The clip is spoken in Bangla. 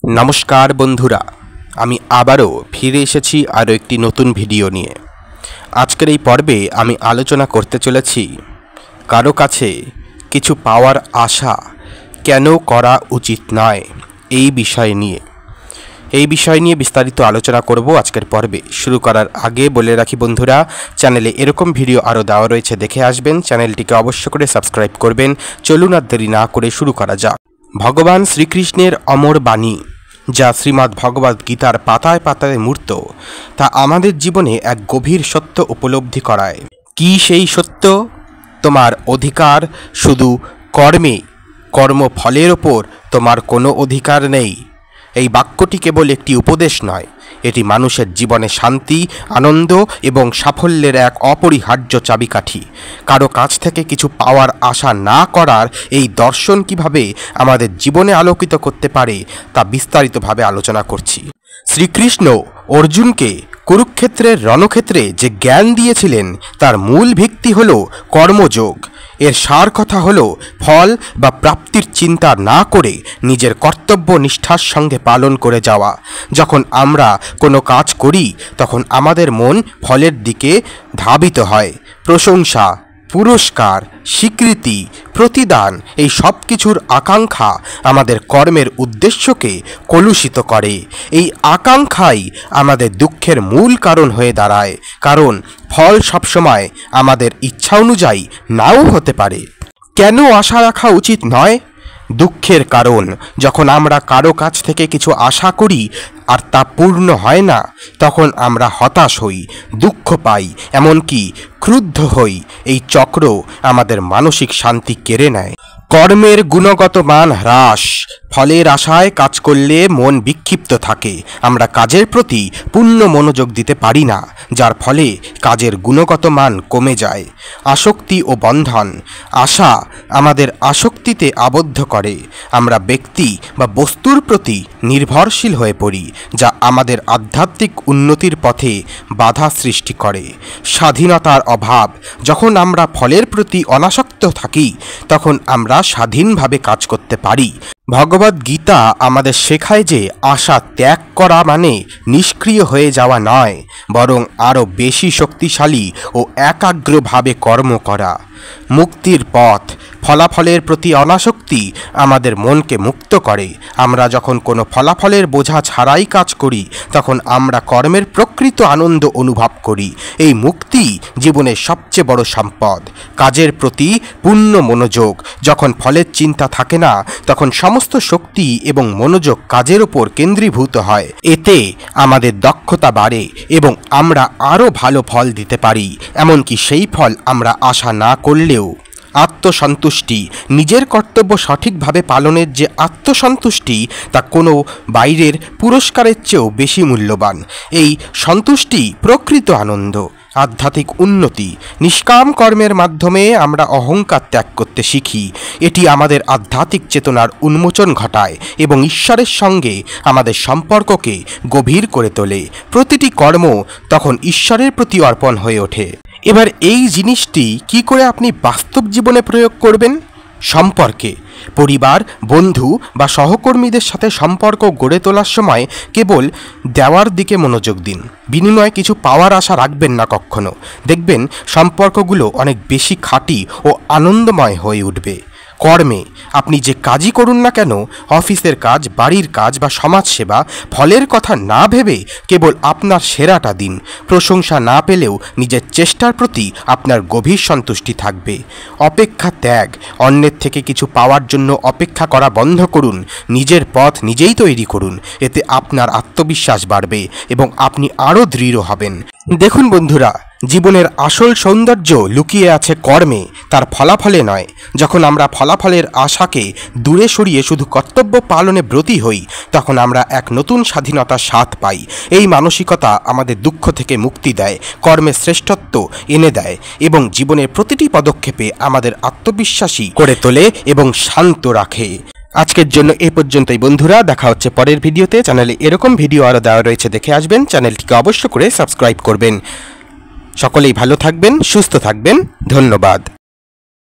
नमस्कार बंधुरा आमी आबारो फिरे एसेছি आरो एकटी नतून भिडियो निये। आजकेर এই পর্বে আমি আলোচনা করতে চলেছি কারো কাছে কিছু পাওয়ার আশা কেন করা উচিত নয় এই বিষয় নিয়ে বিস্তারিত আলোচনা করব আজকের পর্বে। শুরু করার আগে বলে রাখি বন্ধুরা, চ্যানেলে এরকম ভিডিও আরও দেওয়া রয়েছে, দেখে আসবেন। চ্যানেলটিকে অবশ্য করে সাবস্ক্রাইব করবেন। চলুন আর দেরি না করে শুরু করা যাক। ভগবান শ্রীকৃষ্ণের অমর বাণী, যা শ্রীমদ্ ভগবদ্ গীতার পাতায় পাতায় মূর্ত, তা আমাদের জীবনে এক গভীর সত্য উপলব্ধি করায়। কি সেই সত্য? তোমার অধিকার শুধু কর্মে, কর্মফলের ওপর তোমার কোনো অধিকার নেই। এই বাক্যটি কেবল একটি উপদেশ নয়, এটি মানুষের জীবনে শান্তি, আনন্দ এবং সাফল্যের এক অপরিহার্য চাবিকাঠি। কারো কাছ থেকে কিছু পাওয়ার আশা না করার এই দর্শন কিভাবে আমাদের জীবনে আলোকিত করতে পারে তা বিস্তারিতভাবে আলোচনা করছি। শ্রীকৃষ্ণ অর্জুনকে কুরুক্ষেত্রের রণক্ষেত্রে যে জ্ঞান দিয়েছিলেন তার মূল ভিত্তি হল কর্মযোগ। এর সার কথা হল ফল বা প্রাপ্তির চিন্তা না করে নিজের কর্তব্য নিষ্ঠার সঙ্গে পালন করে যাওয়া। যখন আমরা কোনো কাজ করি তখন আমাদের মন ফলের দিকে ধাবিত হয়। প্রশংসা, পুরস্কার, স্বীকৃতি, প্রতিদান, এই সব কিছুর আকাঙ্ক্ষা আমাদের কর্মের উদ্দেশ্যকে কলুষিত করে। এই আকাঙ্ক্ষাই আমাদের দুঃখের মূল কারণ হয়ে দাঁড়ায়, কারণ ফল সবসময় আমাদের ইচ্ছা অনুযায়ী নাও হতে পারে। কেন আশা রাখা উচিত নয়? দুঃখের কারণ, যখন আমরা কারো কাছ থেকে কিছু আশা করি আর তা পূর্ণ হয় না, তখন আমরা হতাশ হই, দুঃখ পাই, এমনকি ক্রুদ্ধ হই। এই চক্র আমাদের মানসিক শান্তি কেড়ে নেয়। কর্মের গুণগত মান হ্রাস, ফলের আশায় কাজ করলে মন বিক্ষিপ্ত থাকে। আমরা কাজের প্রতি পূর্ণ মনোযোগ দিতে পারি না, যার ফলে কাজের গুণগত মান কমে যায়। আসক্তি ও বন্ধন, আশা আমাদের আসক্তিতে আবদ্ধ করে। আমরা ব্যক্তি বা বস্তুর প্রতি নির্ভরশীল হয়ে পড়ি, যা আমাদের আধ্যাত্মিক উন্নতির পথে বাধা সৃষ্টি করে। স্বাধীনতার অভাব, যখন আমরা ফলের প্রতি অনাসক্ত থাকি তখন আমরা স্বাধীনভাবে কাজ করতে পারি। ভগবদ্ গীতা আমাদের শেখায় যে আশা ত্যাগ করা মানে নিষ্ক্রিয় হয়ে যাওয়া নয়, বরং আরও বেশি শক্তিশালী ও একাগ্রভাবে কর্ম করা। মুক্তির পথ, ফলাফলের প্রতি অনাসক্তি আমাদের মনকে মুক্ত করে। আমরা যখন কোনো ফলাফলের বোঝা ছাড়াই কাজ করি তখন আমরা কর্মের প্রকৃত আনন্দ অনুভব করি। এই মুক্তি জীবনের সবচেয়ে বড় সম্পদ। কাজের প্রতি পূর্ণ মনোযোগ, যখন ফলের চিন্তা থাকে না তখন সমস্ত শক্তি এবং মনোযোগ কাজের ওপর কেন্দ্রীভূত হয়। এতে আমাদের দক্ষতা বাড়ে এবং আমরা আরও ভালো ফল দিতে পারি, এমনকি সেই ফল আমরা আশা না করলেও। আত্মসন্তুষ্টি, নিজের কর্তব্য সঠিকভাবে পালনের যে আত্মসন্তুষ্টি তা কোনো বাইরের পুরস্কারের চেয়েও বেশি মূল্যবান। এই সন্তুষ্টি প্রকৃত আনন্দ। আধ্যাত্মিক উন্নতি, নিষ্কাম কর্মের মাধ্যমে আমরা অহংকার ত্যাগ করতে শিখি। এটি আমাদের আধ্যাত্মিক চেতনার উন্মোচন ঘটায় এবং ঈশ্বরের সঙ্গে আমাদের সম্পর্ককে গভীর করে তোলে। প্রতিটি কর্ম তখন ঈশ্বরের প্রতি অর্পণ হয়ে ওঠে। এবার এই জিনিসটি কি করে আপনি বাস্তব জীবনে প্রয়োগ করবেন? সম্পর্কে, পরিবার, বন্ধু বা সহকর্মীদের সাথে সম্পর্ক গড়ে তোলার সময় কেবল দেওয়ার দিকে মনোযোগ দিন, বিনিময়ে কিছু পাওয়ার আশা রাখবেন না কখনো। দেখবেন সম্পর্কগুলো অনেক বেশি খাঁটি ও আনন্দময় হয়ে উঠবে। কর্মে, আপনি যে কাজই করুন না কেন, অফিসের কাজ, বাড়ির কাজ বা সমাজসেবা, ফলের কথা না ভেবে কেবল আপনার সেরাটা দিন। প্রশংসা না পেলেও নিজের চেষ্টার প্রতি আপনার গভীর সন্তুষ্টি থাকবে। অপেক্ষা ত্যাগ, অন্যের থেকে কিছু পাওয়ার জন্য অপেক্ষা করা বন্ধ করুন। নিজের পথ নিজেই তৈরি করুন। এতে আপনার আত্মবিশ্বাস বাড়বে এবং আপনি আরও দৃঢ় হবেন। দেখুন বন্ধুরা, জীবনের আসল সৌন্দর্য লুকিয়ে আছে কর্মে, তার ফলাফলে নয়। যখন আমরা ফলাফলের আশাকে দূরে সরিয়ে শুধু কর্তব্য পালনে ব্রতী হই তখন আমরা এক নতুন স্বাধীনতার স্বাদ পাই। এই মানসিকতা আমাদের দুঃখ থেকে মুক্তি দেয়, কর্মের শ্রেষ্ঠত্ব এনে দেয় এবং জীবনের প্রতিটি পদক্ষেপে আমাদের আত্মবিশ্বাসী করে তোলে এবং শান্ত রাখে। আজকের জন্য এই পর্যন্তই বন্ধুরা, দেখা হচ্ছে পরের ভিডিওতে। চ্যানেলে এরকম ভিডিও আরও দেওয়া রয়েছে, দেখে আসবেন। চ্যানেলটিকে অবশ্য করে সাবস্ক্রাইব করবেন। সকলেই ভালো থাকবেন, সুস্থ থাকবেন। ধন্যবাদ।